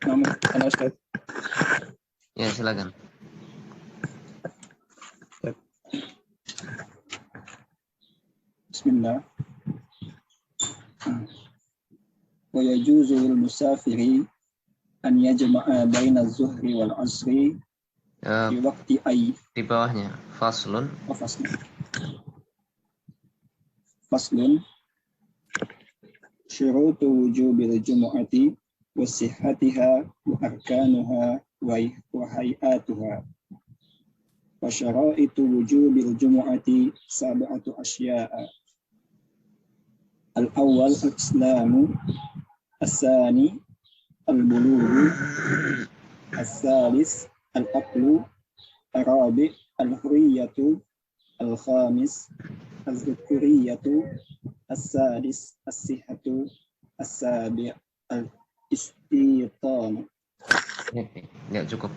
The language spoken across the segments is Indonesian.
Namun, halo Ustaz. Ya, silakan. Bismillah. Wa yajuzu lil musafiri an yajma'a baina az-zuhri wal 'asri fi waqti di bawahnya faslun. Faslun syurutu wujubil jumu'ati wa sihhatiha wa arkanuha wa hay'atuha wa syara'itu wujubil jumu'ati sab'atu asya'a. Al-awwal al-islamu, as-sani al-bulughu, as-salis al-aqlu, ar-rabi' al-hurriyatu, al-khamis az-zukuriyatu, as-sadis as-sihhatu, as-sabi' al-istiqamah. Ya, cukup.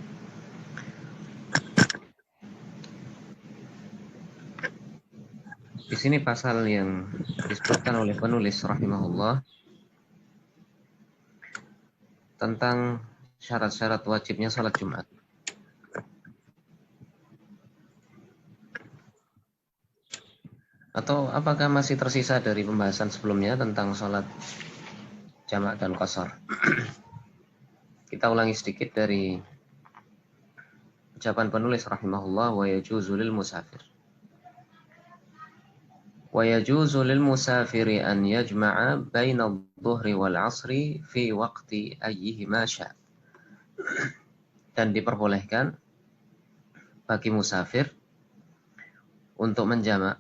Di sini pasal yang disebutkan oleh penulis rahimahullah tentang syarat-syarat wajibnya salat Jumat. Atau apakah masih tersisa dari pembahasan sebelumnya tentang salat jamak dan qasar? Kita ulangi sedikit dari ucapan penulis rahimahullah, wa yajuzu lil musafir. Wa yajuzu lil musafiri an yajma'a baina adh-dhuhri wal 'asri fi waqti ayyihima sya'. Dan diperbolehkan bagi musafir untuk menjamak.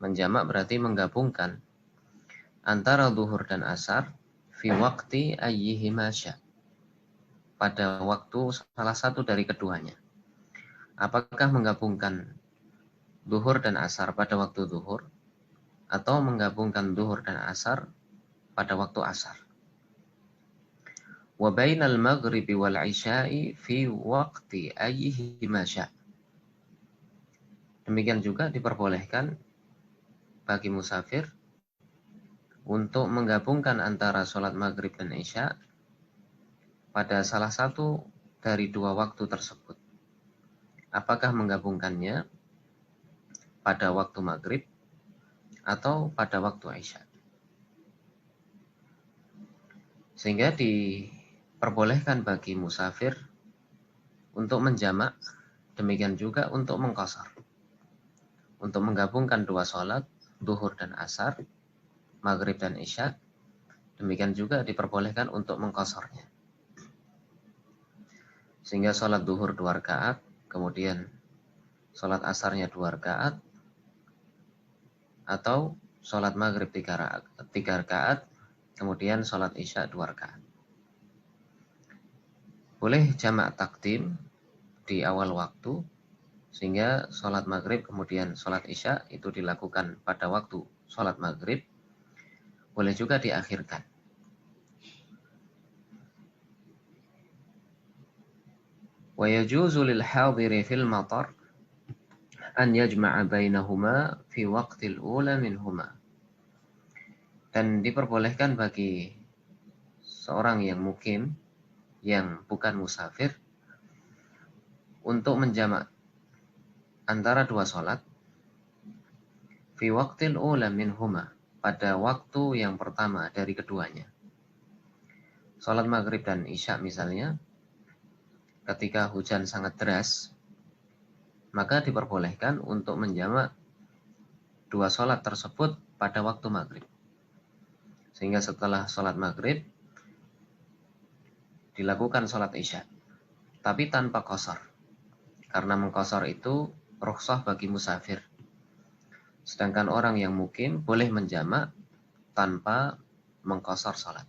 Menjamak berarti menggabungkan antara zuhur dan asar fi waqti ayyihima sya'. Pada waktu salah satu dari keduanya. Apakah menggabungkan zuhur dan asar pada waktu zuhur atau menggabungkan zuhur dan asar pada waktu asar. Wa bainal maghribi wal isya'i fi waqti ayyihima sya'. Demikian juga diperbolehkan bagi musafir untuk menggabungkan antara sholat maghrib dan isya pada salah satu dari dua waktu tersebut. Apakah menggabungkannya pada waktu maghrib atau pada waktu isya. Sehingga diperbolehkan bagi musafir untuk menjamak, demikian juga untuk mengqashar. Untuk menggabungkan dua sholat, zuhur dan asar, maghrib dan isya, demikian juga diperbolehkan untuk mengqasharnya. Sehingga sholat zuhur 2 rakaat, kemudian sholat asarnya 2 rakaat, atau sholat maghrib 3 rakaat, kemudian sholat isya 2 rakaat. Boleh jamak takdim di awal waktu, sehingga sholat maghrib kemudian sholat isya itu dilakukan pada waktu sholat maghrib. Boleh juga diakhirkan. Wa yajuzu lil hadiri fil matar an yajma'a bainahuma fi waqtil ula minhuma. Dan diperbolehkan bagi seorang yang mukim, yang bukan musafir, untuk menjamak antara dua sholat fi waqtil ula minhuma, pada waktu yang pertama dari keduanya. Sholat maghrib dan isya misalnya, ketika hujan sangat deras, maka diperbolehkan untuk menjamak dua sholat tersebut pada waktu maghrib. Sehingga setelah sholat maghrib dilakukan sholat isya, tapi tanpa qashar. Karena mengqashar itu rukhsah bagi musafir. Sedangkan orang yang mukim boleh menjamak tanpa mengqashar sholat.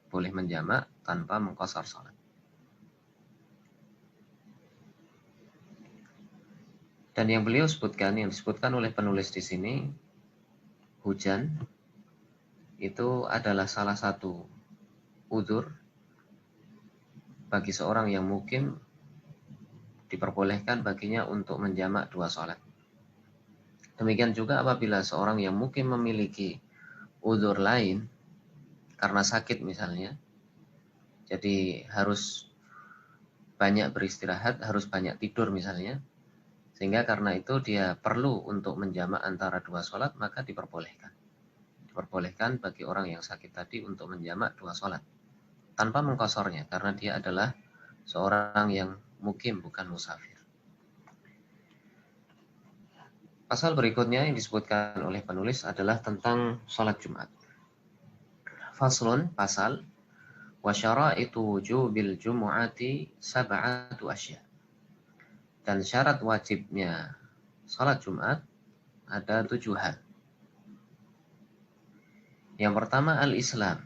Boleh menjamak tanpa mengqashar sholat. Dan yang beliau sebutkan, yang disebutkan oleh penulis di sini, hujan itu adalah salah satu udzur bagi seorang yang mukim, diperbolehkan baginya untuk menjamak dua sholat. Demikian juga apabila seorang yang mukim memiliki udzur lain, karena sakit misalnya, Jadi harus banyak beristirahat, harus banyak tidur misalnya. Sehingga karena itu dia perlu untuk menjamak antara dua sholat, maka diperbolehkan. Diperbolehkan bagi orang yang sakit tadi untuk menjamak dua sholat. Tanpa mengkosornya, karena dia adalah seorang yang mukim, bukan musafir. Pasal berikutnya yang disebutkan oleh penulis adalah tentang sholat Jumat. Faslun, pasal, wa syara'itu wujubil jumu'ati sab'atu asya. Dan syarat wajibnya sholat Jumat ada 7 hal. Yang pertama al-Islam.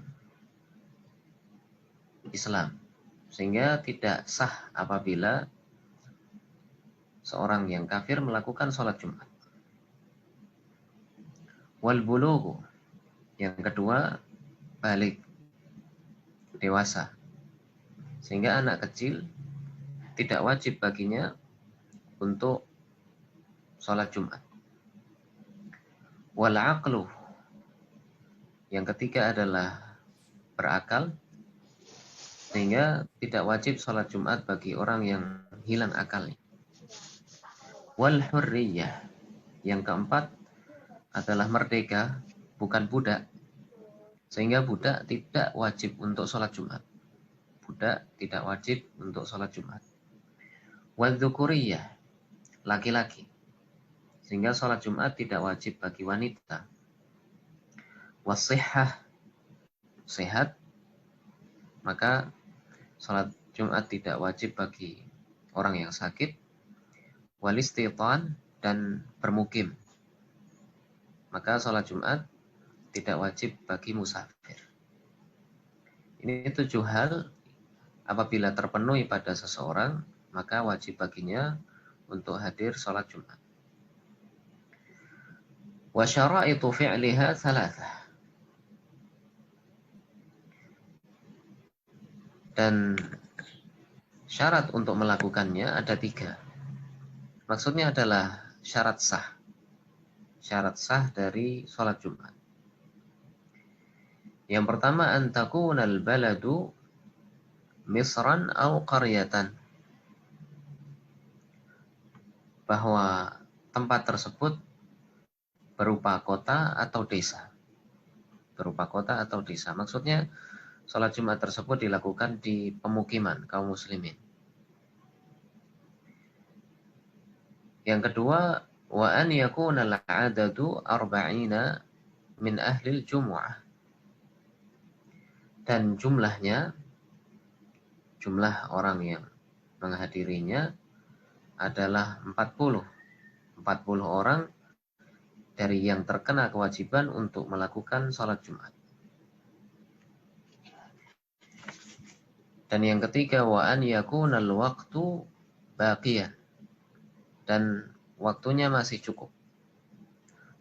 Islam. Sehingga tidak sah apabila seorang yang kafir melakukan sholat Jumat. Wal bulughu. Yang kedua, balik, dewasa. Sehingga anak kecil tidak wajib baginya untuk sholat Jumat. Wal aqlu. Yang ketiga adalah berakal. Sehingga tidak wajib sholat Jumat bagi orang yang hilang akalnya. Wal hurriyah. Yang keempat adalah merdeka, bukan budak. Sehingga budak tidak wajib untuk sholat Jumat. Budak tidak wajib untuk sholat Jumat. Wal dzukuriyah, laki-laki. Sehingga sholat Jumat tidak wajib bagi wanita. Wasihhah, sehat. Maka sholat Jumat tidak wajib bagi orang yang sakit. Walistitan, dan bermukim. Maka sholat Jumat tidak wajib bagi musafir. Ini 7 hal apabila terpenuhi pada seseorang, maka wajib baginya untuk hadir sholat Jumat. Wa syara'itu fi'liha thalathah. Dan syarat untuk melakukannya ada 3. Maksudnya adalah syarat sah. Syarat sah dari sholat Jumat. Yang pertama, an takunal baladu misran au qaryatan. Bahwa tempat tersebut berupa kota atau desa. Berupa kota atau desa. Maksudnya sholat Jumat tersebut dilakukan di pemukiman kaum muslimin. Yang kedua, wa an yakuna al-'adadu arba'ina min ahlil jumu'ah. Dan jumlah orang yang menghadirinya adalah 40. 40 orang dari yang terkena kewajiban untuk melakukan sholat Jumat. Dan yang ketiga, wa an yakuna al-waqtu baqiyan. Dan waktunya masih cukup.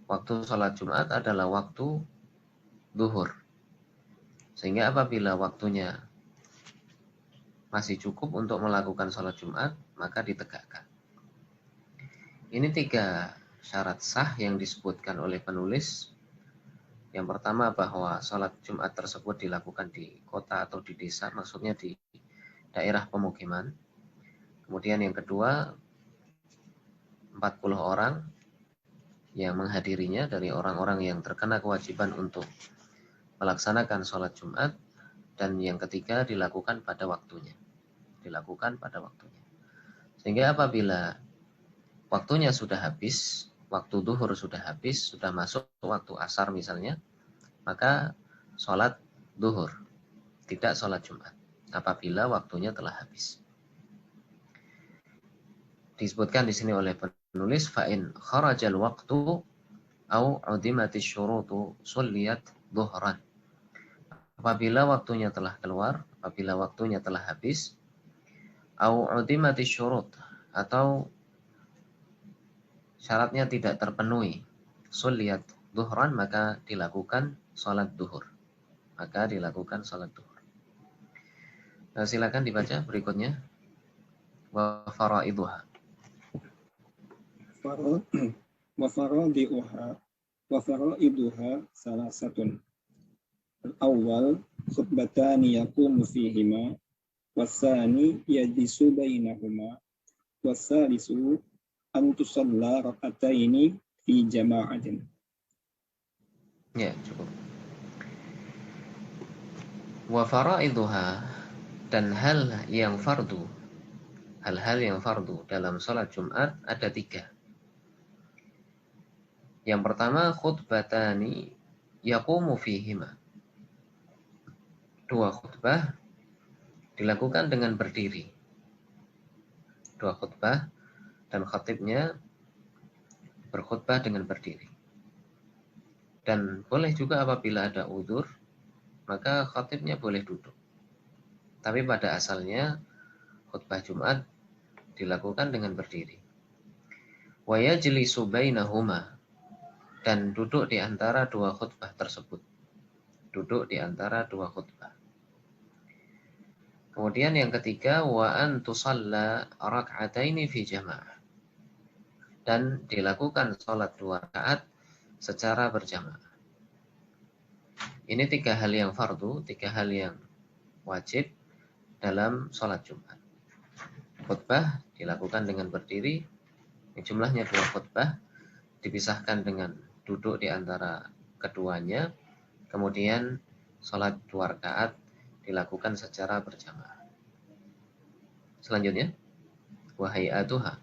Waktu sholat Jumat adalah waktu duhur. Sehingga apabila waktunya masih cukup untuk melakukan sholat Jumat, maka ditegakkan. Ini 3 syarat sah yang disebutkan oleh penulis. Yang pertama, bahwa sholat Jumat tersebut dilakukan di kota atau di desa, maksudnya di daerah pemukiman. Kemudian yang kedua, 40 orang yang menghadirinya dari orang-orang yang terkena kewajiban untuk melaksanakan sholat Jumat. Dan yang ketiga, dilakukan pada waktunya. Dilakukan pada waktunya. Sehingga apabila waktunya sudah habis, waktu duhur sudah habis, sudah masuk waktu asar misalnya, maka sholat duhur, tidak sholat Jumat, apabila waktunya telah habis. Disebutkan di sini oleh penulis, fa'in kharajal waqtu au udimati syurutu sulliyat duhran. Apabila waktunya telah keluar, apabila waktunya telah habis, au udimati syurut, atau syaratnya tidak terpenuhi, sulliyat duhran, maka dilakukan sholat duhur. Maka dilakukan sholat duhur. Nah, silakan dibaca berikutnya. Wa faraiduha. Wa faraiduha salah satun. Al-awwal khutbatani yaqumu fihima wasani yajlisu bainahuma wasalisu an tusalla rak'ataini fi jama'atin. Ya, cukup. Wa faraiduha, dan hal-hal yang fardu dalam sholat Jumat ada 3. Yang pertama, khutbatani yaqumu fihima. 2 khutbah dilakukan dengan berdiri. 2 khutbah dan khatibnya berkhutbah dengan berdiri. Dan boleh juga apabila ada udzur, maka khatibnya boleh duduk. Tapi pada asalnya khutbah Jumat dilakukan dengan berdiri. Wa yajlisu bainahuma, dan duduk di antara 2 khutbah tersebut. Duduk di antara 2 khutbah. Kemudian yang ketiga, wa an tusalla rak'ataini fi jama'ah, dan dilakukan sholat 2 rakaat secara berjamaah. Ini 3 hal yang fardu, 3 hal yang wajib dalam sholat Jumat. Khutbah dilakukan dengan berdiri, jumlahnya 2 khutbah, dipisahkan dengan duduk di antara keduanya, kemudian sholat 2 rakaat dilakukan secara berjamaah. Selanjutnya, wahai'atuha.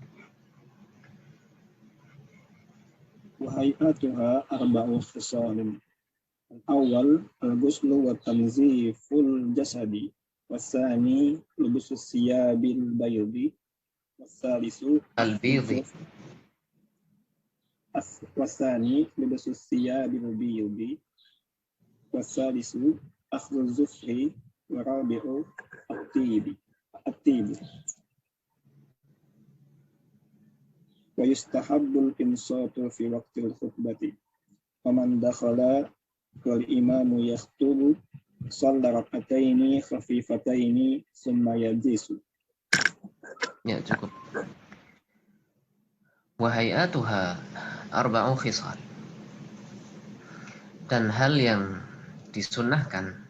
Wahai'atuha arba'u khisalin. Al-awwal al-ghuslu wa tanziful jasadi. Wasani lubusu siyabil baydi. Wasalisu Al-bidhi. wasani lubusu siyabil baydi. Wasalisu akhdhu zufri wa rabi'u at-tibu. Wa yustahabbul insatu fi waqtil khutbati. Faman dakhala wal imamu yaktubu shalla rak'ataini khafifataini summa yajlisu. Ya, cukup. Wahai'atuha arba'u khisal, dan hal yang disunnahkan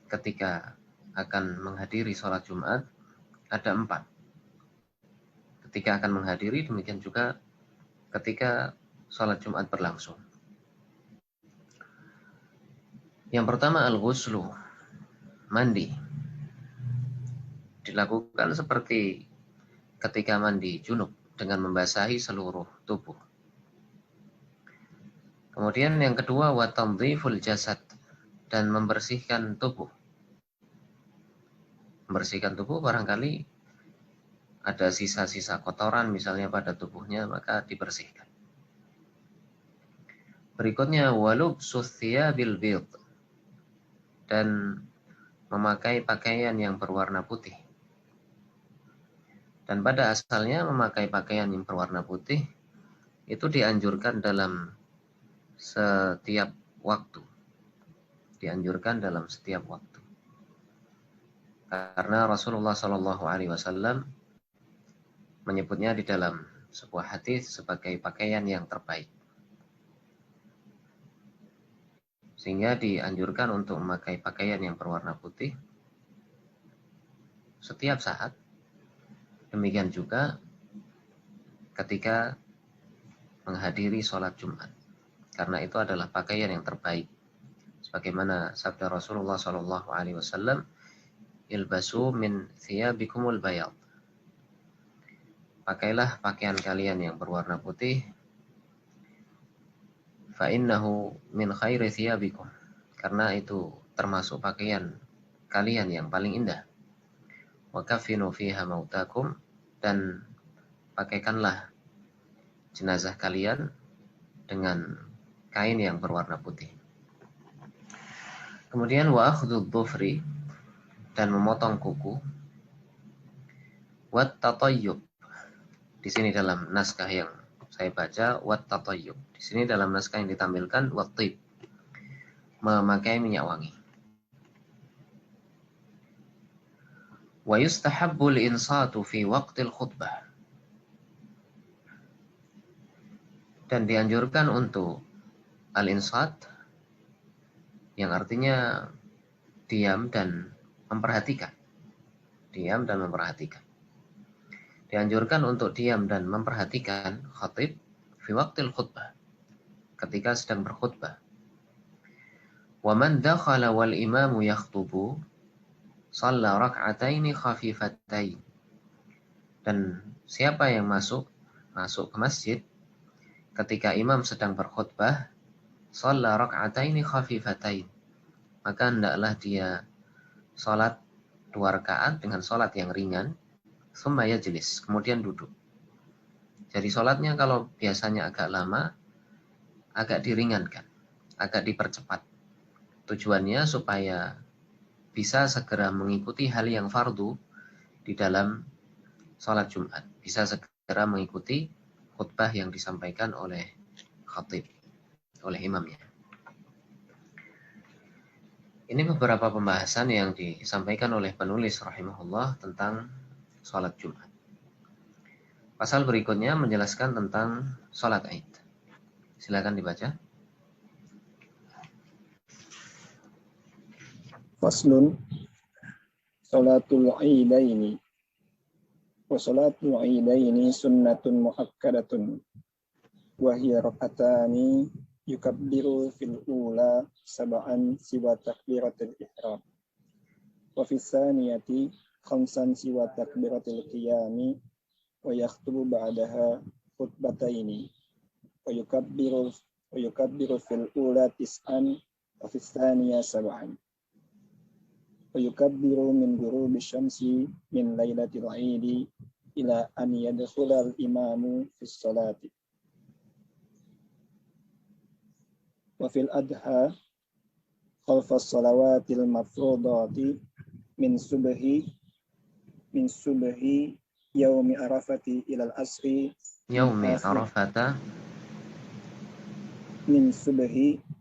ketika akan menghadiri sholat Jumat ada 4. Ketika akan menghadiri, demikian juga ketika sholat Jumat berlangsung. Yang pertama, al-ghuslu, mandi. Dilakukan seperti ketika mandi junub, dengan membasahi seluruh tubuh. Kemudian yang kedua, wa tanziful jasad, dan membersihkan tubuh. Membersihkan tubuh barangkali ada sisa-sisa kotoran misalnya pada tubuhnya, maka dibersihkan. Berikutnya, walubsus thiyabil bid, dan memakai pakaian yang berwarna putih. Dan pada asalnya memakai pakaian yang berwarna putih itu dianjurkan dalam setiap waktu. Dianjurkan dalam setiap waktu. Karena Rasulullah SAW menyebutnya di dalam sebuah hadis sebagai pakaian yang terbaik. Sehingga dianjurkan untuk memakai pakaian yang berwarna putih setiap saat. Demikian juga ketika menghadiri sholat Jumat. Karena itu adalah pakaian yang terbaik. Sebagaimana sabda Rasulullah SAW, ilbasu min thiyabikumul bayad. Pakailah pakaian kalian yang berwarna putih, fa innahu min khairi thiyabikum, karena itu termasuk pakaian kalian yang paling indah. Wa kafinu fiha mautakum, dan pakaikanlah jenazah kalian dengan kain yang berwarna putih. Kemudian wa akhdhu dhufri, dan memotong kuku. Wat tatayyub, di sini dalam naskah yang saya baca wat tatayyub. Di sini dalam naskah yang ditampilkan wat tib, memakai minyak wangi. Wa yustahabbul insatu fi waqtil khutbah, dan dianjurkan untuk al-insat, yang artinya diam dan memperhatikan. Diam dan memperhatikan. Dianjurkan untuk diam dan memperhatikan khatib fi waqtil khutbah, ketika sedang berkhutbah. Wa man dakhala wal imamu yakhtubu shalla rak'ataini khafifatain. Dan siapa yang masuk ke masjid ketika imam sedang berkhutbah, shalla rak'ataini khafifatain, maka hendaklah dia salat 2 rakaat dengan salat yang ringan, tsumma yajlis, kemudian duduk. Jadi salatnya kalau biasanya agak lama, agak diringankan, agak dipercepat. Tujuannya supaya bisa segera mengikuti hal yang fardu di dalam sholat Jumat. Bisa segera mengikuti khutbah yang disampaikan oleh khatib, oleh imamnya. Ini beberapa pembahasan yang disampaikan oleh penulis rahimahullah tentang sholat Jumat. Pasal berikutnya menjelaskan tentang sholat Id. Silakan dibaca. Faslun Salatul Idaini wa salatul Idaini sunnatun muakkadatun wa hiya rak'atani yukabbiru fil ula sab'an siwa takbiratul ihram wa fis tsaniyati khamsan siwa takbiratul qiyami wa yakhtubu ba'daha khutbataini wa yukabbiru fil ula tis'an wa fis tsaniyah sab'an ويكبر من غروب الشمس من ليلة العيد إلى أن يدخل الإمام في الصلاة وفي الأضحى خلف الصلوات المفروضات من صبح يوم عرفة إلى العصر من صبح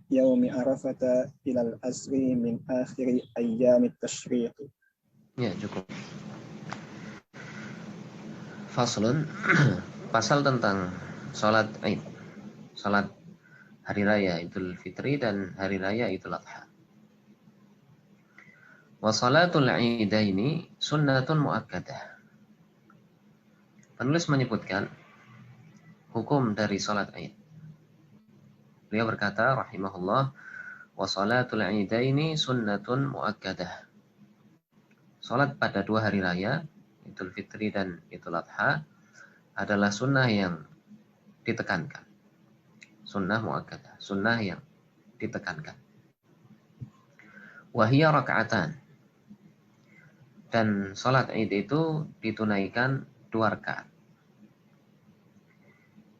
يوم عرفة إلى العصر من آخر أيام التشريق. Ya, cukup. Faslun, pasal tentang sholat Id, sholat hari raya Idul Fitri dan hari raya Idul Adha. Wa salatul Idaini sunnatun muakkadah. Penulis menyebutkan hukum dari sholat Id. Beliau berkata rahimahullah, wa salatul Idaini sunnatun muakkadah. Sholat pada 2 hari raya Idul Fitri dan Idul Adha adalah sunnah yang ditekankan. Sunnah muakkadah, sunnah yang ditekankan. Wa hiya raka'atan. Dan sholat Id itu ditunaikan 2 rakaat.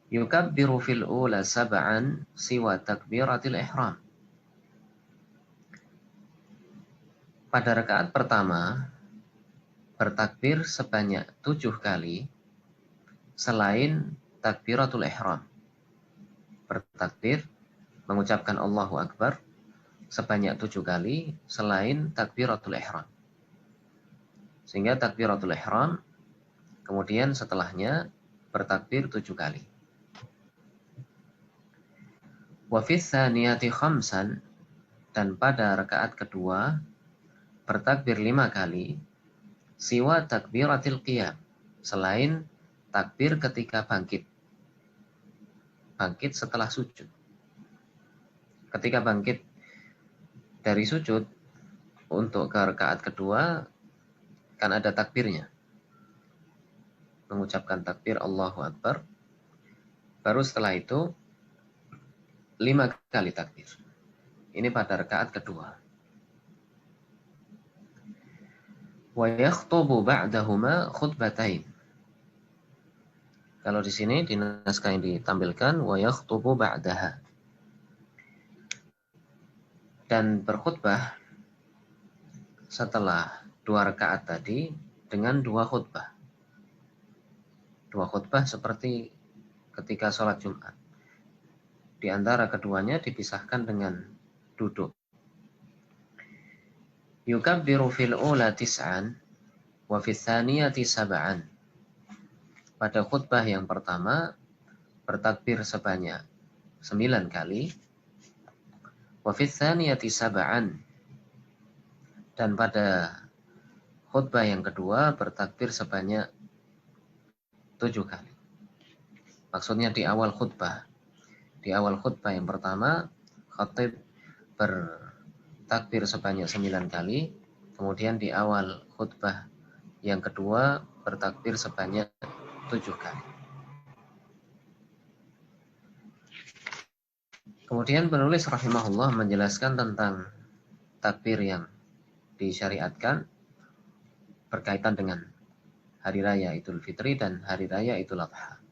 Yukabbiru fil ula sab'an siwa takbiratil ihram. Pada rakaat pertama bertakbir sebanyak 7 kali selain takbiratul ihram. Bertakbir mengucapkan Allahu Akbar sebanyak 7 kali selain takbiratul ihram. Sehingga takbiratul ihram kemudian setelahnya bertakbir 7 kali. Wa fis tsaniyati khamsan, dan pada rakaat kedua bertakbir 5 kali siwa takbiratil qiyam, selain takbir ketika bangkit. Bangkit setelah sujud. Ketika bangkit dari sujud untuk ke rakaat kedua kan ada takbirnya. Mengucapkan takbir Allahu Akbar. Baru setelah itu 5 kali takbir. Ini pada rakaat kedua. Wa yakhtubu ba'dahuma khutbatain. Kalau di sini di naskah yang ditampilkan wa yakhtubu ba'daha. Dan berkhutbah setelah 2 rakaat tadi dengan 2 khutbah. 2 khutbah seperti ketika sholat Jumat. Di antara keduanya dipisahkan dengan duduk. Yukabbiru fil ula tis'an wa fil tsaniyati sab'an. Pada khutbah yang pertama bertakbir sebanyak 9 kali. Wa fil tsaniyati sab'an. Dan pada khutbah yang kedua bertakbir sebanyak 7 kali. Maksudnya di awal khutbah. Di awal khutbah yang pertama, khatib bertakbir sebanyak 9 kali. Kemudian di awal khutbah yang kedua bertakbir sebanyak 7 kali. Kemudian penulis rahimahullah menjelaskan tentang takbir yang disyariatkan berkaitan dengan hari raya Idul Fitri dan hari raya Idul Adha.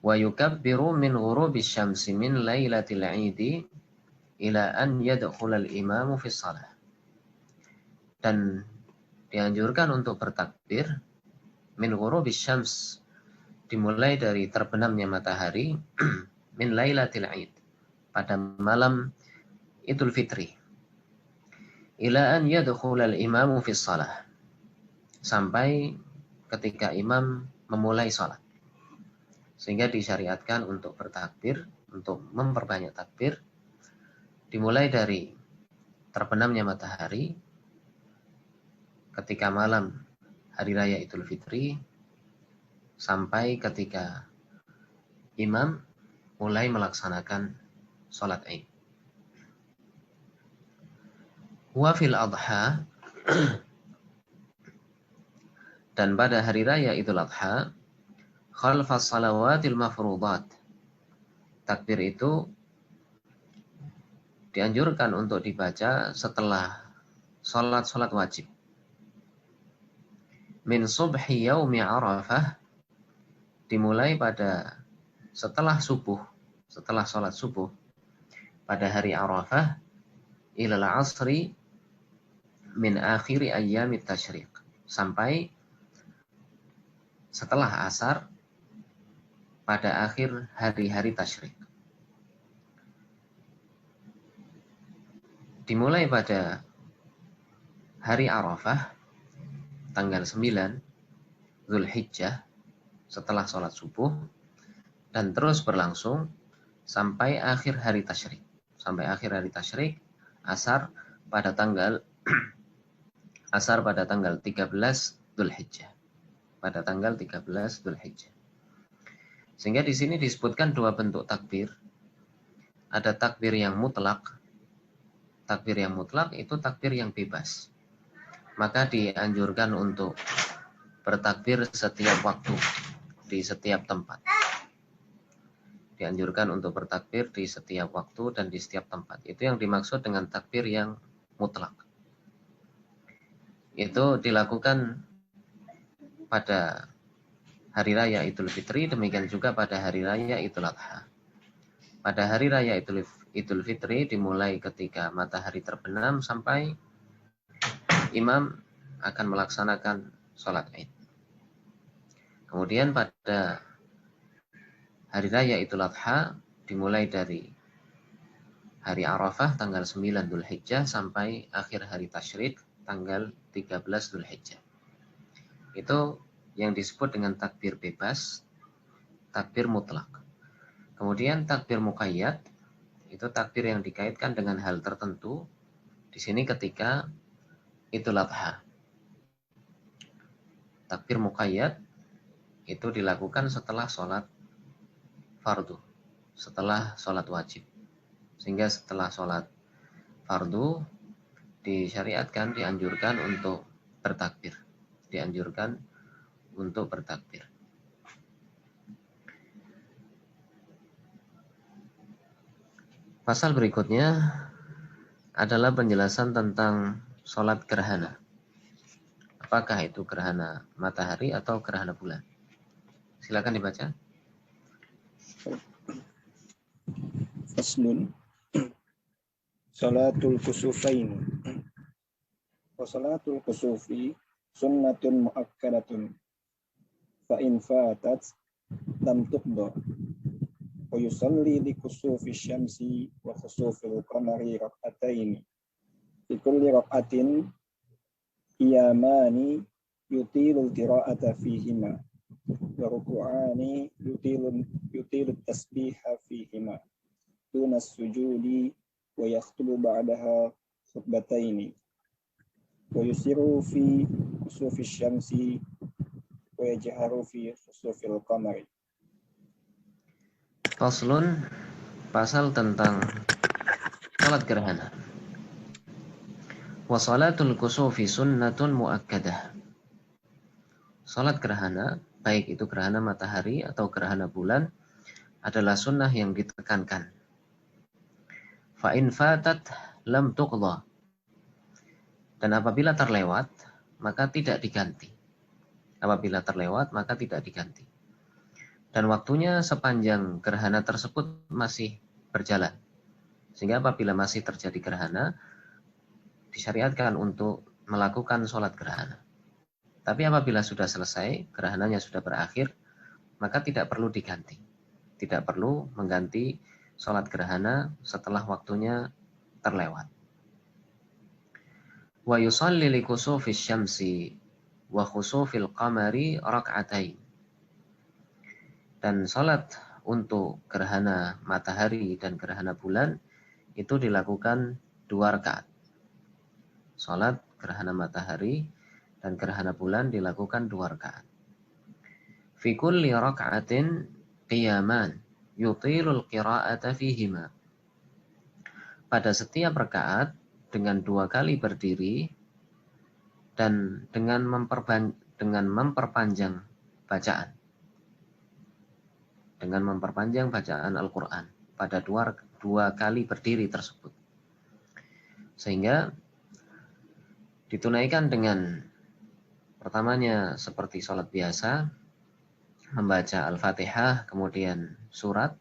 Wa yukabbiru min ghurubis syamsi min lailatil 'idi ila an yadkhula al-imamu fi shalah. Dan dianjurkan untuk bertakbir min ghurubis syams, dimulai dari terbenamnya matahari min lailatil 'id, pada malam Idul Fitri, ila an yadkhula al-imamu fi shalah, sampai ketika imam memulai salat. Sehingga disyariatkan untuk bertakbir, untuk memperbanyak takbir, dimulai dari terbenamnya matahari ketika malam hari raya Idul Fitri sampai ketika imam mulai melaksanakan salat Id. Wa fil adha, dan pada hari raya Idul Adha, khalfas salawatil mafruḍat, takbir itu dianjurkan untuk dibaca setelah salat-salat wajib. Min subhi yaumi Arafah, dimulai pada setelah subuh, setelah salat subuh pada hari Arafah, ilal asri min akhiri ayyamit tasyriq, sampai setelah asar pada akhir hari-hari tasyrik. Dimulai pada hari Arafah tanggal 9 Zulhijjah setelah sholat subuh, dan terus berlangsung sampai akhir hari tasyrik. Sampai akhir hari tasyrik, asar pada tanggal 13 Zulhijjah. Pada tanggal 13 Zulhijjah. Sehingga di sini disebutkan dua bentuk takbir. Ada takbir yang mutlak. Takbir yang mutlak itu takbir yang bebas. Maka dianjurkan untuk bertakbir setiap waktu, di setiap tempat. Dianjurkan untuk bertakbir di setiap waktu dan di setiap tempat. Itu yang dimaksud dengan takbir yang mutlak. Itu dilakukan pada hari raya Idul Fitri, demikian juga pada hari raya Idul Adha. Pada hari raya Idul Fitri dimulai ketika matahari terbenam sampai imam akan melaksanakan sholat Id. Kemudian pada hari raya Idul Adha dimulai dari hari Arafah tanggal 9 Dzulhijjah sampai akhir hari tasyrik tanggal 13 Dzulhijjah. Itu yang disebut dengan takbir bebas, takbir mutlak. Kemudian takbir muqayyad, itu takbir yang dikaitkan dengan hal tertentu. Di sini ketika Idul Adha. Takbir muqayyad itu dilakukan setelah sholat fardu, setelah sholat wajib. Sehingga setelah sholat fardu disyariatkan, dianjurkan untuk bertakbir. Dianjurkan untuk bertakbir. Pasal berikutnya adalah penjelasan tentang sholat gerhana. Apakah itu gerhana matahari atau gerhana bulan? Silakan dibaca. Faslun Salatul kusufain. Wa salatul kusufi sunnatun muakkadatun. Fa in fatat lam tuqda. Wa yusalli li kusufi syamsi wa kusufil qamari rak'ataini. Fi kulli rak'atin qiyamani yutilul qira'ata fihima. Wa ruku'ani yutilul tasbiha fihima. Tunas sujudi wa yakhtubu ba'daha khutbataini. ويسر في كسوف الشمس ويجهر في خسوف القمر. Faslun, pasal tentang salat gerhana. Wa salatul kusufi sunnatun muakkadah. Salat gerhana, baik itu gerhana matahari atau gerhana bulan, adalah sunnah yang ditekankan. Fa in fatat lam tuqdha. Dan apabila terlewat, maka tidak diganti. Apabila terlewat, maka tidak diganti. Dan waktunya sepanjang gerhana tersebut masih berjalan. Sehingga apabila masih terjadi gerhana, disyariatkan untuk melakukan sholat gerhana. Tapi apabila sudah selesai, gerhananya sudah berakhir, maka tidak perlu diganti. Tidak perlu mengganti sholat gerhana setelah waktunya terlewat. Wa yusalli li kusufis syamsi wa khusufil qamari rak'atain. Dan sholat untuk gerhana matahari dan gerhana bulan itu dilakukan 2 rakaat. Sholat gerhana matahari dan gerhana bulan dilakukan 2 rakaat. Fi kulli raka'atin qiyaman yutilul qira'ata fihima. Pada setiap rakaat dengan 2 kali berdiri dan dengan memperpanjang bacaan. Dengan memperpanjang bacaan Al-Quran pada 2 kali berdiri tersebut. Sehingga ditunaikan dengan pertamanya seperti sholat biasa, membaca Al-Fatihah, kemudian surat,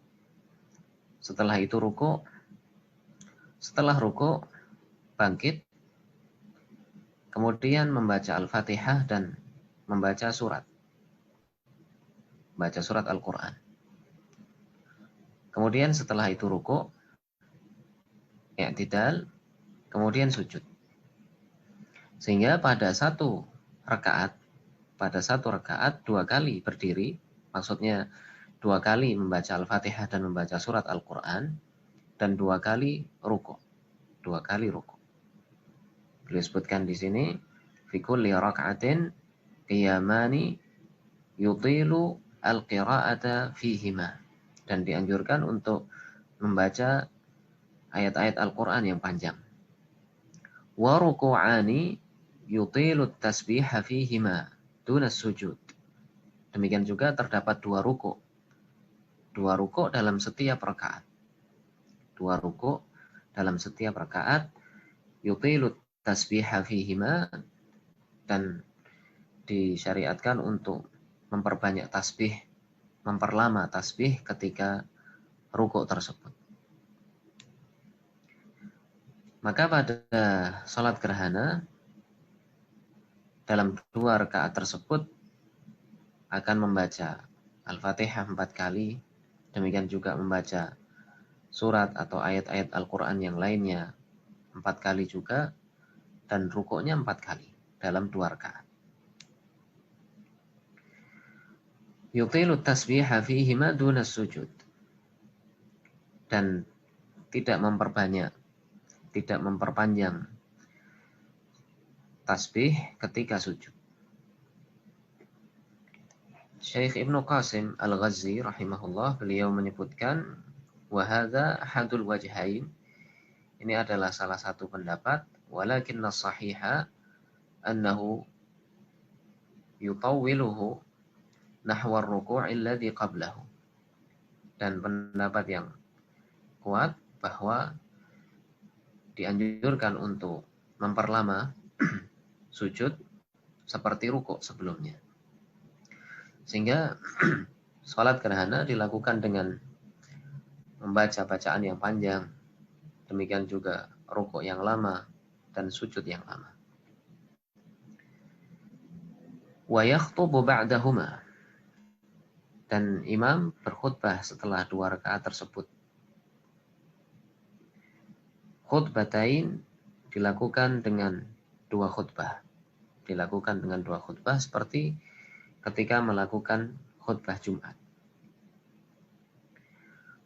setelah itu ruku', setelah ruku' bangkit, kemudian membaca Al-Fatihah dan membaca surat, baca surat Al-Quran. Kemudian setelah itu ruku', i'tidal, kemudian sujud. Sehingga pada satu rakaat 2 kali berdiri, maksudnya 2 kali membaca Al-Fatihah dan membaca surat Al-Quran, dan 2 kali ruku'. 2 kali ruku'. Beliau sebutkan di sini, fi kulli raka'atin qiyamani yutilu al-qira'ata fihima. Dan dianjurkan untuk membaca ayat-ayat Al-Quran yang panjang. Wa ruku'ani yutilu tasbiha fihima dunas sujud. Demikian juga terdapat 2 ruku'. 2 ruku' dalam setiap rakaat. 2 ruku' dalam setiap rakaat yutilu tasbiha fihima, dan disyariatkan untuk memperbanyak tasbih, memperlama tasbih ketika ruku' tersebut. Maka pada salat gerhana dalam 2 rakaat tersebut akan membaca Al-Fatihah 4 kali, demikian juga membaca surat atau ayat-ayat Al-Quran yang lainnya 4 kali juga, dan rukuknya 4 kali dalam 2 rakaat. Yutilu tasbiha fihima dunas sujud. Dan tidak memperpanjang tasbih ketika sujud. Syekh Ibnu Qasim Al-Ghazzi rahimahullah, beliau menyebutkan, wa hadza ahadul wajhain, ini adalah salah satu pendapat, walakinna sahiha annahu yutawwiluhu nahwa ar-ruku'i alladhi qablahu. Dan pendapat yang kuat bahwa dianjurkan untuk memperlama sujud seperti rukuk sebelumnya. Sehingga salat gerhana dilakukan dengan membaca bacaan yang panjang, demikian juga rukuk yang lama dan sujud yang lama. Wa yakhtubu ba'dahuma, dan imam berkhutbah setelah 2 rakaat tersebut. Khutbatain dilakukan dengan 2 khutbah. Dilakukan dengan 2 khutbah seperti ketika melakukan khutbah Jumat.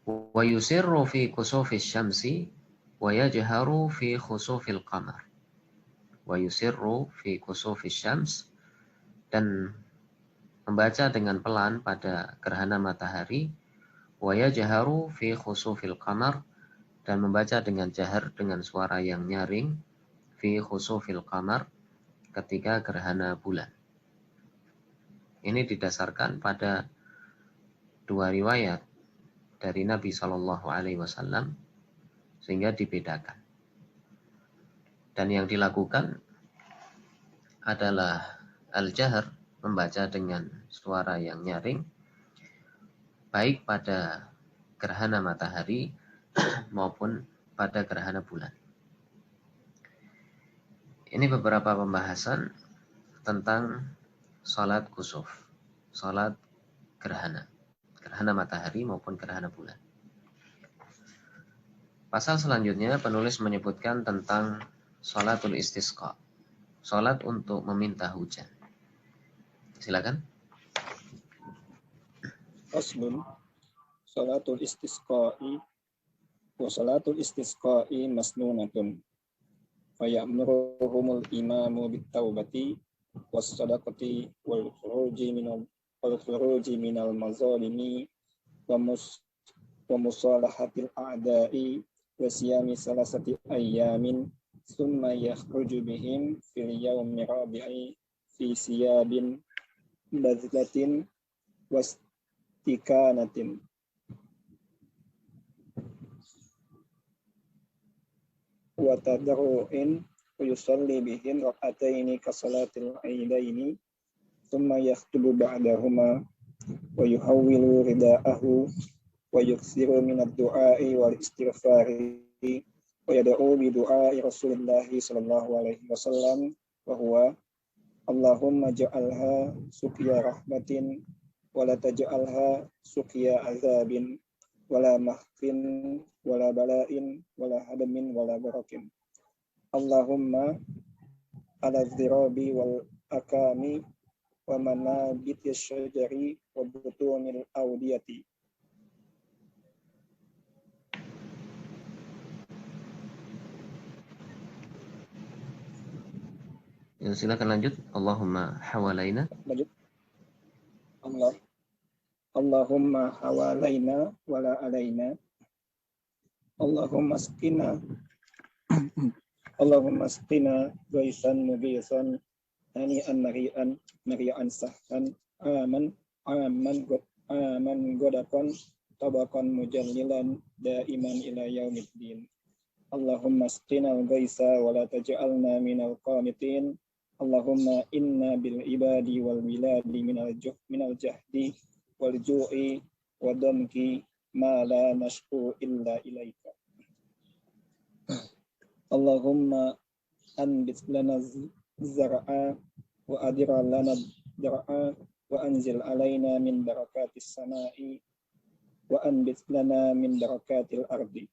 Wa yusirru fi kusufis syamsi wa yajharu fi khusufil qamar. wa yusirru fi kusufi syams, dan membaca dengan pelan pada gerhana matahari, wa yajharu fi khusufil qamar, dan membaca dengan jahar dengan suara yang nyaring, fi khusufil qamar, ketika gerhana bulan. Ini didasarkan pada dua riwayat dari Nabi Shallallahu Alaihi Wasallam, sehingga dibedakan. Dan yang dilakukan adalah al-jahr, membaca dengan suara yang nyaring, baik pada gerhana matahari maupun pada gerhana bulan. Ini beberapa pembahasan tentang salat kusuf, salat gerhana matahari maupun gerhana bulan. Pasal selanjutnya penulis menyebutkan tentang salatul istisqa, salat untuk meminta hujan. Silakan. Faslun salatul istisqa'i wa salatul istisqa'i masnunatun faya'muruhumul imamu bit-taubati was-sadaqati wal khuruji minal mazalimi wa musalahatil a'da'i wa siyami salasati ayyamin summa yakhruju bihim fil yawmi rabi'i fi siyabin badlatin wastikanatin wa tadarru'in wa yusalli bihim rak'ataini ka salatil aidaini thumma yaktubu ba'dahuma wa yuhawwilu rida'ahu wa yuksiru minad du'a'i wal istighfari wa yad'u bi du'a'i Rasulillahi sallallahu alaihi wasallam wa huwa Allahumma ja'alha suqya rahmatin wa la taj'alha suqya azabin wala mahfin wala bala'in wala hadamin wala barakin. Allahumma ala dhirabi wal akami wa manabiti syajari wa butunil awdiyati. Ya, silakan lanjut. Allahumma hawalaina. Lanjut. Allahumma hawalaina wala alaina. Allahumma asqina ghaisan mughisan hani'an mari'an sahhan aman godakan tabakan mujallilan daiman ila yaumiddin. Allahumma asqina ghaisa wa la taj'alna minal qanitin. Allahumma inna bil ibadi wal biladi minal jahdi wal ju'i wa damki ma la nashku illa ilaika. Allahumma anbit lana zar'a wa adira lana dar'a wa anzil alaina min barakatis sama'i wa anbit lana min barakatil ardi.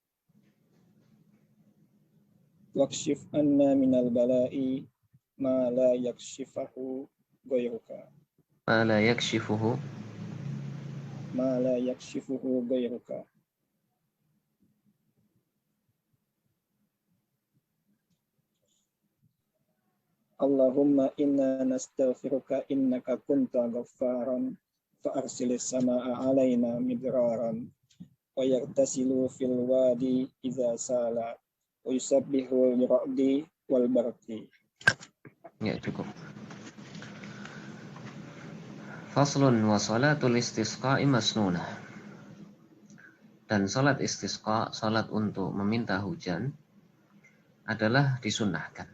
Wakshif anna minal bala'i ma la yakshifahu ghayruka. Ma la yakshifuhu ghayruka. Allahumma inna nastaghfiruka innaka kunta ghaffaran fa arsilis samaa'a 'alaina midraran wa yartasilu fil wadi idza sala wa yusabbihu li-ra'di wal barqi. Ya, cukup. Faslun wa salatul istisqa'i masnunah. Dan salat istisqa, salat untuk meminta hujan, adalah disunnahkan.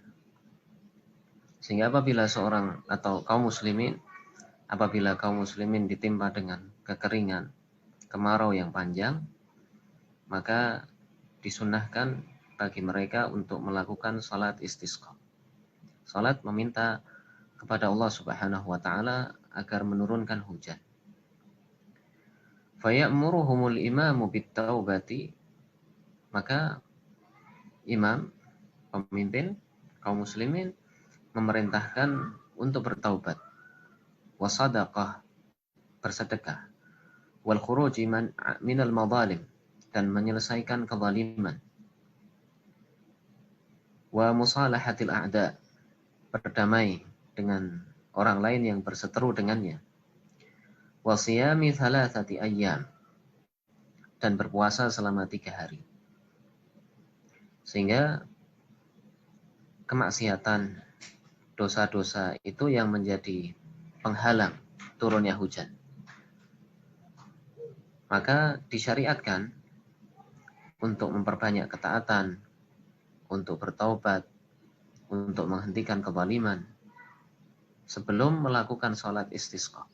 Sehingga apabila seorang atau kaum muslimin ditimpa dengan kekeringan, kemarau yang panjang, maka disunnahkan bagi mereka untuk melakukan salat istisqa. Salat meminta kepada Allah Subhanahu wa taala agar menurunkan hujan. Faya'muruhumul imamu bit-taubati, maka imam, pemimpin kaum muslimin memerintahkan untuk bertaubat, wasadaqah, bersedekah, wal khuruji minal madzalim, dan menyelesaikan kezaliman, wa musalahatil a'da, berdamai dengan orang lain yang berseteru dengannya. Wa siyami thalathati ayyam, dan berpuasa selama 3 hari. Sehingga kemaksiatan, dosa-dosa itu yang menjadi penghalang turunnya hujan. Maka disyariatkan untuk memperbanyak ketaatan, untuk bertaubat, untuk menghentikan kezaliman sebelum melakukan sholat istisqa.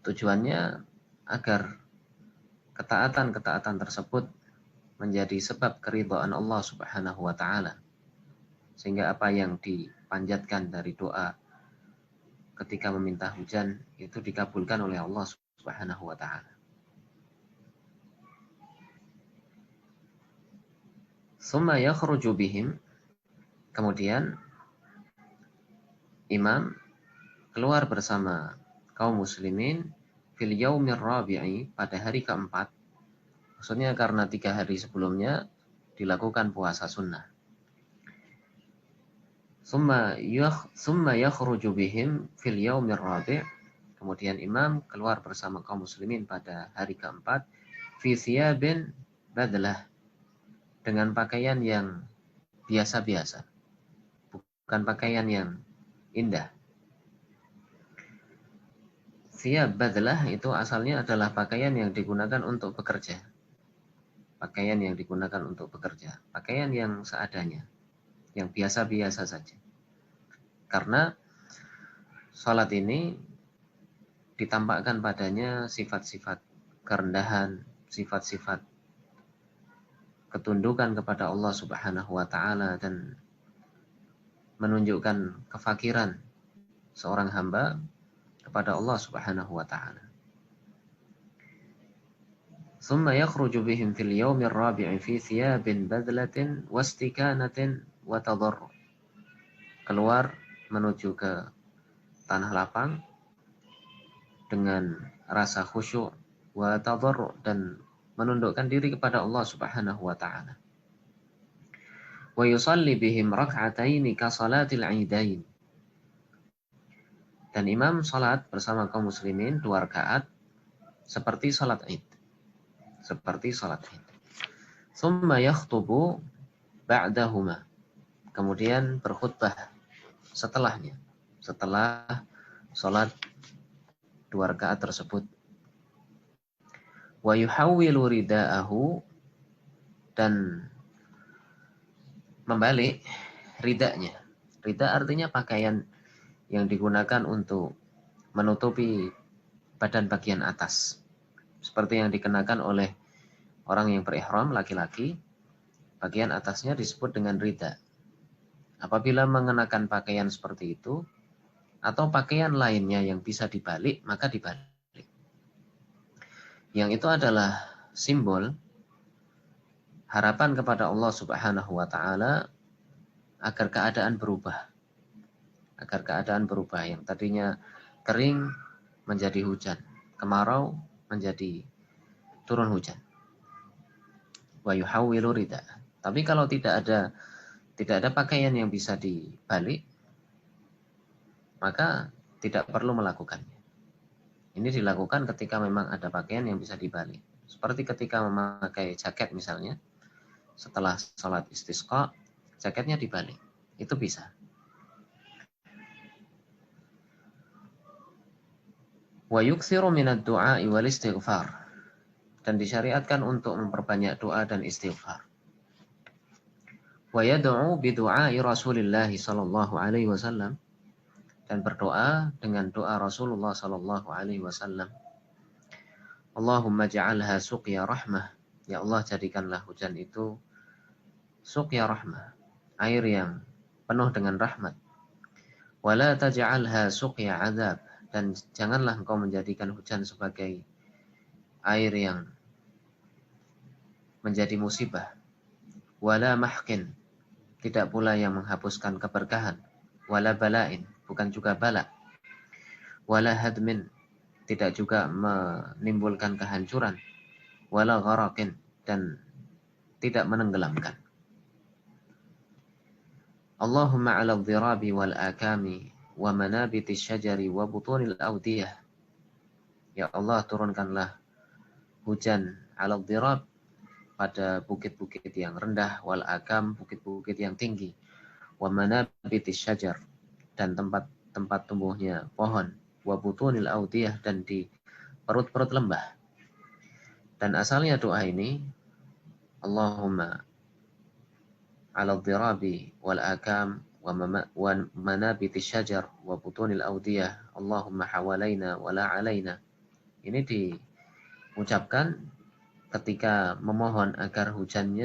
Tujuannya agar ketaatan-ketaatan tersebut menjadi sebab keridhaan Allah Subhanahu wa taala. Sehingga apa yang dipanjatkan dari doa ketika meminta hujan itu dikabulkan oleh Allah Subhanahu wa taala. Tsumma yakhruju bihim, kemudian imam keluar bersama kaum muslimin fil yaumir rabi'i, pada hari keempat. Maksudnya karena 3 hari sebelumnya dilakukan puasa sunnah. Tsumma yakhruju bihim fil yaumir rabi', kemudian imam keluar bersama kaum muslimin pada hari keempat fi thiyabin badlah, dengan pakaian yang biasa-biasa, bukan pakaian yang indah. Thiyab badlah itu asalnya adalah pakaian yang digunakan untuk bekerja. Pakaian yang digunakan untuk bekerja, pakaian yang seadanya, yang biasa-biasa saja. Karena salat ini ditampakkan padanya sifat-sifat kerendahan, sifat-sifat ketundukan kepada Allah Subhanahu wa taala, dan menunjukkan kefakiran seorang hamba kepada Allah Subhanahu wa taala. Tsumma yakhruju bihim fil yaumir rabi'i fi thiyabin badlatin wastikanatin wa tadarru. Keluar menuju ke tanah lapang dengan rasa khusyuk wa tadarru, dan menundukkan diri kepada Allah Subhanahu wa taala. Wa yusalli bihim rak'ataini ka salatil 'idain. Dan imam salat bersama kaum muslimin 2 rakaat seperti salat Id. Seperti salat Id. Tsumma yakhtubu ba'dahuma. Kemudian berkhutbah setelahnya. Setelah salat 2 rakaat tersebut. Wa yuhawwilu ridaahu, dan membalik ridanya. Rida artinya pakaian yang digunakan untuk menutupi badan bagian atas. Seperti yang dikenakan oleh orang yang berihram laki-laki, bagian atasnya disebut dengan rida. Apabila mengenakan pakaian seperti itu, atau pakaian lainnya yang bisa dibalik, maka dibalik. Yang itu adalah simbol harapan kepada Allah Subhanahu wa taala agar keadaan berubah. Agar keadaan berubah, yang tadinya kering menjadi hujan, kemarau menjadi turun hujan. Wa yuhawwilu rida. Tapi kalau tidak ada pakaian yang bisa dibalik, maka tidak perlu melakukannya. Ini dilakukan ketika memang ada pakaian yang bisa dibalik. Seperti ketika memakai jaket misalnya, setelah sholat istisqa, jaketnya dibalik. Itu bisa. Wa yuksiru minad du'a wal istighfar. Dan disyariatkan untuk memperbanyak doa dan istighfar. Wa yad'u bi du'ai Rasulillah sallallahu alaihi wasallam, dan berdoa dengan doa Rasulullah sallallahu alaihi wasallam. Allahumma ja'alha suqya rahmah. Ya Allah, jadikanlah hujan itu suqya rahmah, air yang penuh dengan rahmat. Wala taj'alha suqya azab, dan janganlah engkau menjadikan hujan sebagai air yang menjadi musibah. Wala mahkin, tidak pula yang menghapuskan keberkahan. Wala bala'in, bukan juga bala. Wala hadmin, tidak juga menimbulkan kehancuran. Wala gharaqin, dan tidak menenggelamkan. Allahumma 'ala dhirabi wal akami wa manabiti syajari wa butunil audiyah. Ya Allah, turunkanlah hujan 'ala dhirab, pada bukit-bukit yang rendah, wal akam, bukit-bukit yang tinggi, wa manabiti syajar, dan tempat-tempat tumbuhnya pohon, wa butunil audiyah, dan di perut-perut lembah. Dan asalnya doa ini, Allahumma 'ala dhirabi wal akam wa manabiti syajar wa butunil audiyah, Allahumma hawalaina wa la alaina. Ini diucapkan ketika memohon agar hujan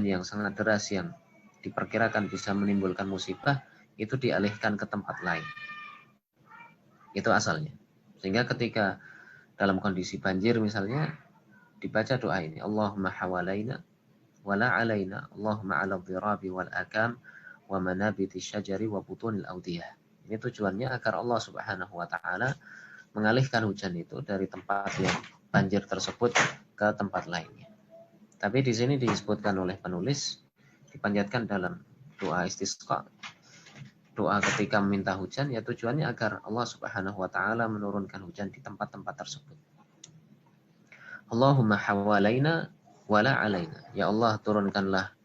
yang sangat deras yang diperkirakan bisa menimbulkan musibah itu dialihkan ke tempat lain. Itu asalnya. Sehingga ketika dalam kondisi banjir misalnya dibaca doa ini, Allahumma hawalaina wala alaina, Allahumma 'ala dhirabi wal akam wa manabiti syajari wa butunil audiyah. Ini tujuannya agar Allah Subhanahu wa taala mengalihkan hujan itu dari tempat yang banjir tersebut ke tempat lainnya. Tapi di sini disebutkan oleh penulis, dipanjatkan dalam doa istisqa, doa ketika meminta hujan, ya tujuannya agar Allah Subhanahu wa taala menurunkan hujan di tempat-tempat tersebut. Allahumma hawalaina wala alaina. Ya Allah, turunkanlah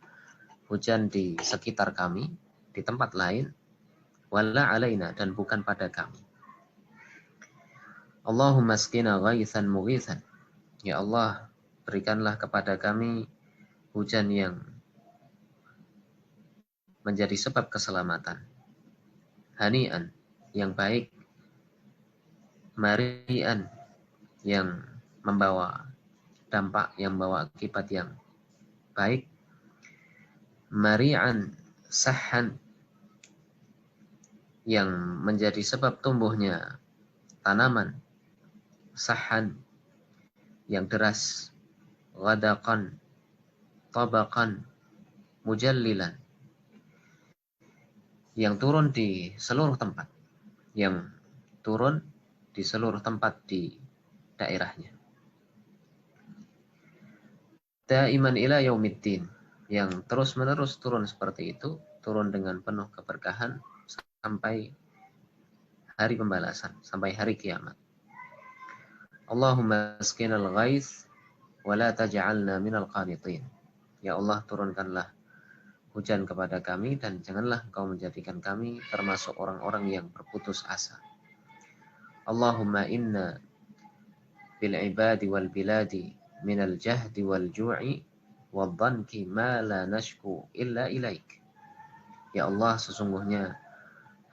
hujan di sekitar kami, di tempat lain, wala alaina, dan bukan pada kami. Allahumma askina ghaithan mughithan. Ya Allah, berikanlah kepada kami hujan yang menjadi sebab keselamatan. Hani'an, yang baik. Mari'an, yang membawa dampak, yang membawa akibat yang baik. Mari'an, sahhan, yang menjadi sebab tumbuhnya tanaman. Sahhan, yang deras. Ghadaqan, tabaqan, mujallilan, yang turun di seluruh tempat, yang turun di seluruh tempat di daerahnya. Daiman ila yaumiddin, yang terus-menerus turun seperti itu, turun dengan penuh keberkahan sampai hari pembalasan, sampai hari kiamat. Allahumma asqinal ghaith wa la taj'alna minal qanitin. Ya Allah, turunkanlah hujan kepada kami dan janganlah Engkau menjadikan kami termasuk orang-orang yang berputus asa. Allahumma inna bil ibadi wal biladi minal jahdi wal ju'i wal dhanki ma la nashku illa ilaik. Ya Allah, sesungguhnya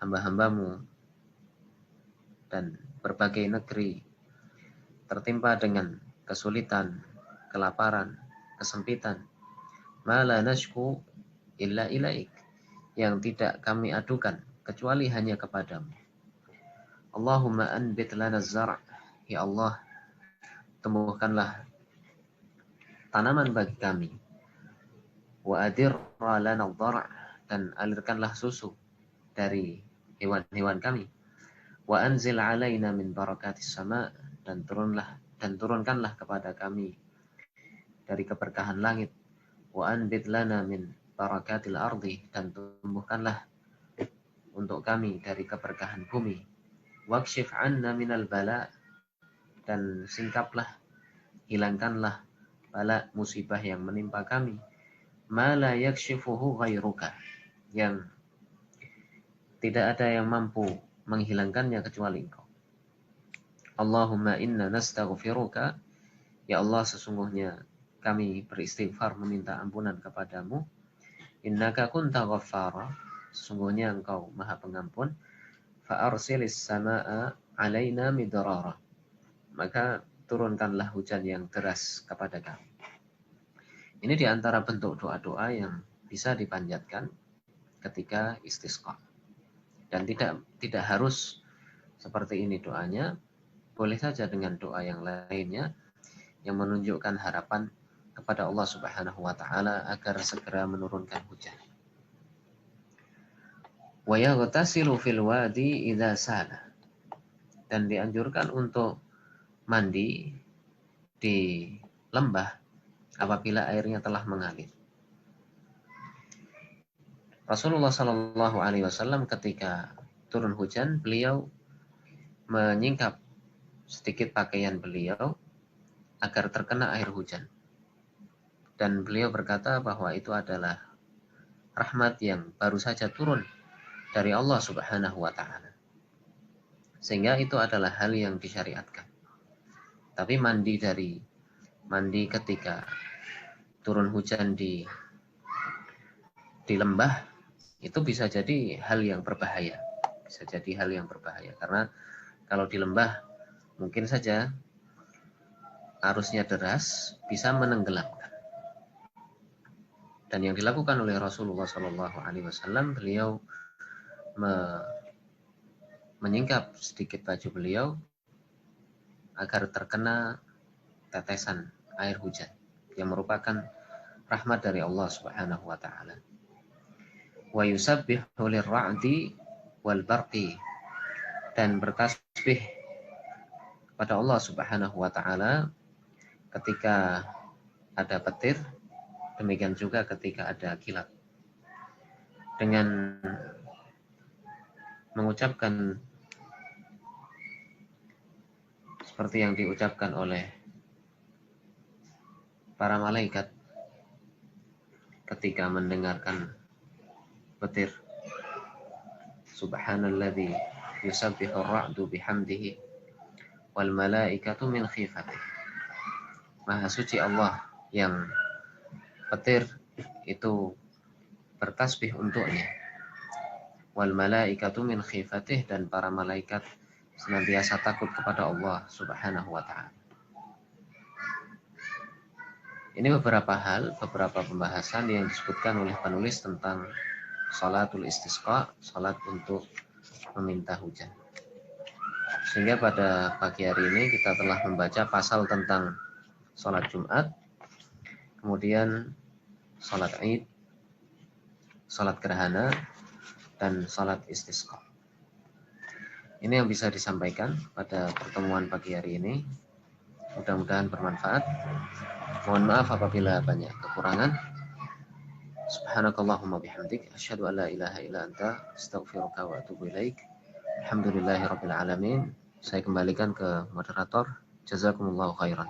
hamba-hambamu dan berbagai negeri tertimpa dengan kesulitan, kelaparan, kesempitan. Ma la nashku illa ilaik, yang tidak kami adukan kecuali hanya kepadamu. Allahumma anbit lana zar'. Ya Allah, tumbuhkanlah tanaman bagi kami. Wa adirra lana dhar', dan alirkanlah susu dari hewan-hewan kami. Wa anzil alaina min barakatis sama', dan turunkanlah kepada kami dari keberkahan langit. Wa anbit lana min barakatil ardi, dan tumbuhkanlah untuk kami dari keberkahan bumi. Wakshif anna minal bala, dan singkaplah, hilangkanlah bala, musibah yang menimpa kami. Ma la yakshifuhu ghairuka, yang tidak ada yang mampu menghilangkannya kecuali Engkau. Allahumma inna nastaghfiruka. Ya Allah, sesungguhnya kami beristighfar meminta ampunan kepadamu. Innaka kunta ghaffara, sesungguhnya Engkau Maha Pengampun. Fa arsilis samaa alaina midrara, maka turunkanlah hujan yang deras kepada kami. Ini diantara bentuk doa-doa yang bisa dipanjatkan ketika istisqa. Dan tidak harus seperti ini doanya, boleh saja dengan doa yang lainnya yang menunjukkan harapan kepada Allah Subhanahu wa taala agar segera menurunkan hujan. Wa yaghtasilu fil wadi idza sala, dan dianjurkan untuk mandi di lembah apabila airnya telah mengalir. Rasulullah Shallallahu Alaihi Wasallam ketika turun hujan, beliau menyingkap sedikit pakaian beliau agar terkena air hujan. Dan beliau berkata bahwa itu adalah rahmat yang baru saja turun dari Allah Subhanahu wa Ta'ala. Sehingga itu adalah hal yang disyariatkan. Tapi mandi ketika turun hujan di lembah itu bisa jadi hal yang berbahaya. Bisa jadi hal yang berbahaya karena kalau di lembah mungkin saja arusnya deras bisa menenggelamkan. Dan yang dilakukan oleh Rasulullah Shallallahu Alaihi Wasallam, beliau menyingkap sedikit baju beliau agar terkena tetesan air hujan yang merupakan rahmat dari Allah Subhanahu wa Ta'ala. Wa yusabbihu lirra'di wal barqi, dan bertasbih pada Allah Subhanahu wa Ta'ala ketika ada petir, demikian juga ketika ada kilat, dengan mengucapkan seperti yang diucapkan oleh para malaikat ketika mendengarkan petir. Subhanalladzi yusabbihu ar-ra'du bihamdihi wal malaikatu min khifatih. Maha suci Allah yang petir itu bertasbih untuknya. Wal malaikatu min khifatih, dan para malaikat senantiasa takut kepada Allah Subhanahu wa Ta'ala. Ini beberapa pembahasan yang disebutkan oleh penulis tentang salatul istisqa, salat untuk meminta hujan. Sehingga pada pagi hari ini kita telah membaca pasal tentang salat Jumat, kemudian salat Id, salat gerhana, dan salat istisqa. Ini yang bisa disampaikan pada pertemuan pagi hari ini. Mudah-mudahan bermanfaat. Mohon maaf apabila banyak kekurangan. Subhanakallahumma bihamdik, asyhadu an la ilaha illa anta, astaghfiruka wa atubu ilaik. Alhamdulillahirabbil alamin. Saya kembalikan ke moderator. Jazakumullahu khairan.